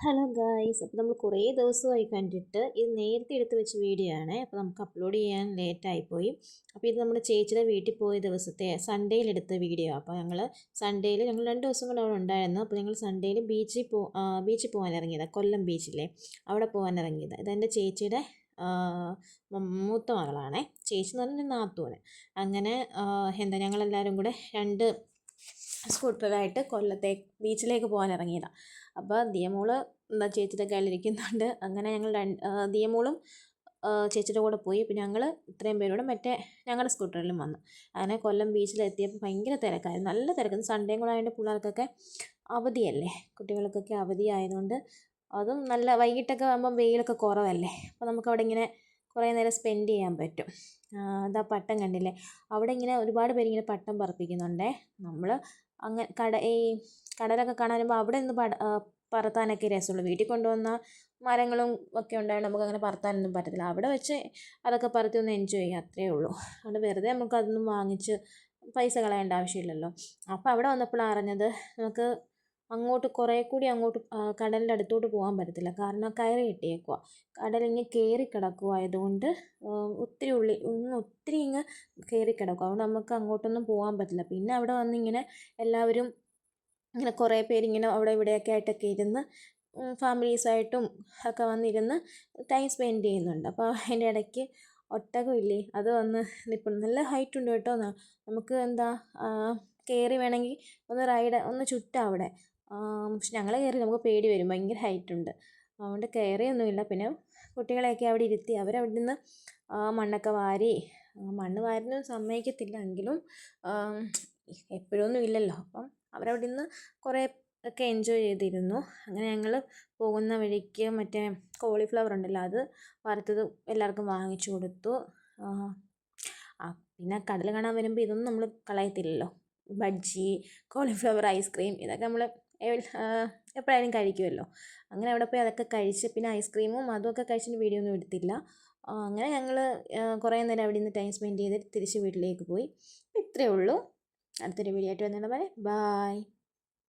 Hello guys, അപ്പോൾ നമ്മൾ കുറേ ദിവസമായി കണ്ടിട്ട് ഇത് നേരത്തെ എടുത്ത് വെച്ച വീഡിയോ ആണ്. അപ്പോൾ നമുക്ക് അപ്ലോഡ് ചെയ്യാൻ ലേറ്റായിപ്പോയി. അപ്പോൾ ഇത് നമ്മുടെ ചേച്ചിയുടെ വീട്ടിൽ പോയ ദിവസത്തെ സൺഡേയിൽ എടുത്ത വീഡിയോ. അപ്പോൾ സൺഡേയിൽ ഞങ്ങൾ 2 ദിവസം കൂടെ അവിടെ ഉണ്ടായിരുന്നു. അപ്പോൾ ഞങ്ങൾ സൺഡേയിൽ ബീച്ചിൽ പോകാൻ ഇറങ്ങിയതാണ്. കൊല്ലം ബീച്ചിലെ അവിടെ പോകാൻ ഇറങ്ങിയത്. ഇതെൻ്റെ ചേച്ചിയുടെ മൂത്ത മകളാണേ. ചേച്ചി എന്ന് പറഞ്ഞാൽ നാത്തൂന്. അങ്ങനെ ഞങ്ങളെല്ലാവരും കൂടെ 2 സ്കൂട്ടറായിട്ട് ബീച്ചിലേക്ക് പോകാൻ ഇറങ്ങിയതാണ്. അപ്പോൾ ദിയമോള് ചേച്ചിയുടെ കയ്യിലിരിക്കുന്നുണ്ട്. അങ്ങനെ ഞങ്ങൾ ദിയമോളും ചേച്ചിയുടെ കൂടെ പോയി. പിന്നെ ഞങ്ങൾ ഇത്രയും പേരോട് ഞങ്ങളുടെ സ്കൂട്ടറിലും വന്നു. അങ്ങനെ കൊല്ലം ബീച്ചിലെത്തിയപ്പോൾ ഭയങ്കര തിരക്കായിരുന്നു, നല്ല തിരക്ക്. സൺഡേയും കൂടെ ആയതുകൊണ്ട് പിള്ളേർക്കൊക്കെ അവധിയല്ലേ, കുട്ടികൾക്കൊക്കെ അവധി ആയതുകൊണ്ട്. അതും നല്ല വൈകിട്ടൊക്കെ ആകുമ്പം വെയിലൊക്കെ കുറവല്ലേ, അപ്പോൾ നമുക്കവിടെ ഇങ്ങനെ കുറേ നേരം സ്പെൻഡ് ചെയ്യാൻ പറ്റും. അതാ പട്ടം കണ്ടില്ലേ, അവിടെ ഇങ്ങനെ ഒരുപാട് പേരിങ്ങനെ പട്ടം പറപ്പിക്കുന്നുണ്ടേ. നമ്മൾ അങ്ങനെ ഈ കടലൊക്കെ കാണാൻ വരുമ്പോൾ അവിടെ നിന്ന് പറത്താനൊക്കെ രസമുള്ളൂ. വീട്ടിൽ കൊണ്ടുവന്ന മരങ്ങളും ഒക്കെ ഉണ്ടായത് നമുക്കങ്ങനെ പറത്താനൊന്നും പറ്റത്തില്ല. അവിടെ വെച്ച് അതൊക്കെ പറത്തി ഒന്ന് എൻജോയ് ചെയ്യുക, അത്രയേ ഉള്ളൂ. അതുകൊണ്ട് വെറുതെ നമുക്കതൊന്നും വാങ്ങിച്ച് പൈസ കളയേണ്ട ആവശ്യമില്ലല്ലോ. അപ്പോൾ അവിടെ വന്നപ്പോഴാണ് അറിഞ്ഞത് നമുക്ക് കുറേ കൂടി അങ്ങോട്ട് കടലിൻ്റെ അടുത്തോട്ട് പോകാൻ പറ്റത്തില്ല. കാരണം കയറ് കെട്ടിയേക്കുക, കടലിങ്ങനെ കയറി കിടക്കുമായതുകൊണ്ട് ഒത്തിരി ഇങ്ങ് കയറി കിടക്കും. അതുകൊണ്ട് നമുക്ക് അങ്ങോട്ടൊന്നും പോകാൻ പറ്റില്ല. പിന്നെ അവിടെ വന്നിങ്ങനെ എല്ലാവരും ഇങ്ങനെ കുറേ പേരിങ്ങനെ അവിടെ ഇവിടെയൊക്കെ ആയിട്ടൊക്കെ ഇരുന്ന് ഫാമിലീസായിട്ടും ഒക്കെ വന്നിരുന്ന് ടൈം സ്പെൻഡ് ചെയ്യുന്നുണ്ട്. അപ്പോൾ അതിൻ്റെ ഇടയ്ക്ക് ഒട്ടകമില്ലേ, അത് വന്ന് നിൽപ്പുണ്ട്. നല്ല ഹൈറ്റ് ഉണ്ട് കേട്ടോ. നമുക്ക് കയറി വേണമെങ്കിൽ ഒന്ന് ചുറ്റാം അവിടെ. പക്ഷെ ഞങ്ങൾ കയറി, നമുക്ക് പേടി വരും, ഭയങ്കര ഹൈറ്റ് ഉണ്ട്. അതുകൊണ്ട് കയറിയൊന്നുമില്ല. പിന്നെ കുട്ടികളെയൊക്കെ അവിടെ ഇരുത്തി അവരവിടെ നിന്ന് മണ്ണൊക്കെ മണ്ണ് വാരുന്നത് സമ്മതിക്കത്തില്ല എങ്കിലും എപ്പോഴൊന്നും ഇല്ലല്ലോ. അപ്പം അവരവിടെ നിന്ന് കുറേ ഒക്കെ എൻജോയ് ചെയ്തിരുന്നു. അങ്ങനെ ഞങ്ങൾ പോകുന്ന വഴിക്ക് കോളിഫ്ലവർ ഉണ്ടല്ലോ, അത് വറുത്തത് എല്ലാവർക്കും വാങ്ങിച്ചു കൊടുത്തു. പിന്നെ കടൽ കാണാൻ വരുമ്പോൾ ഇതൊന്നും നമ്മൾ കളയത്തില്ലല്ലോ. ബജ്ജി, കോളിഫ്ലവർ ഐസ്ക്രീം, ഇതൊക്കെ നമ്മൾ എപ്പോഴായാലും കഴിക്കുമല്ലോ. അങ്ങനെ അവിടെ പോയി അതൊക്കെ കഴിച്ച് പിന്നെ ഐസ്ക്രീമും അതുമൊക്കെ കഴിച്ചിട്ട് വീഡിയോ ഒന്നും എടുത്തില്ല. അങ്ങനെ ഞങ്ങൾ കുറേ നേരം അവിടെ നിന്ന് ടൈം സ്പെൻഡ് ചെയ്തിട്ട് തിരിച്ച് വീട്ടിലേക്ക് പോയി. ഇത്രയേ ഉള്ളൂ. അടുത്തൊരു വീഡിയോ ആയിട്ട് വന്നിട്ട് ബൈ.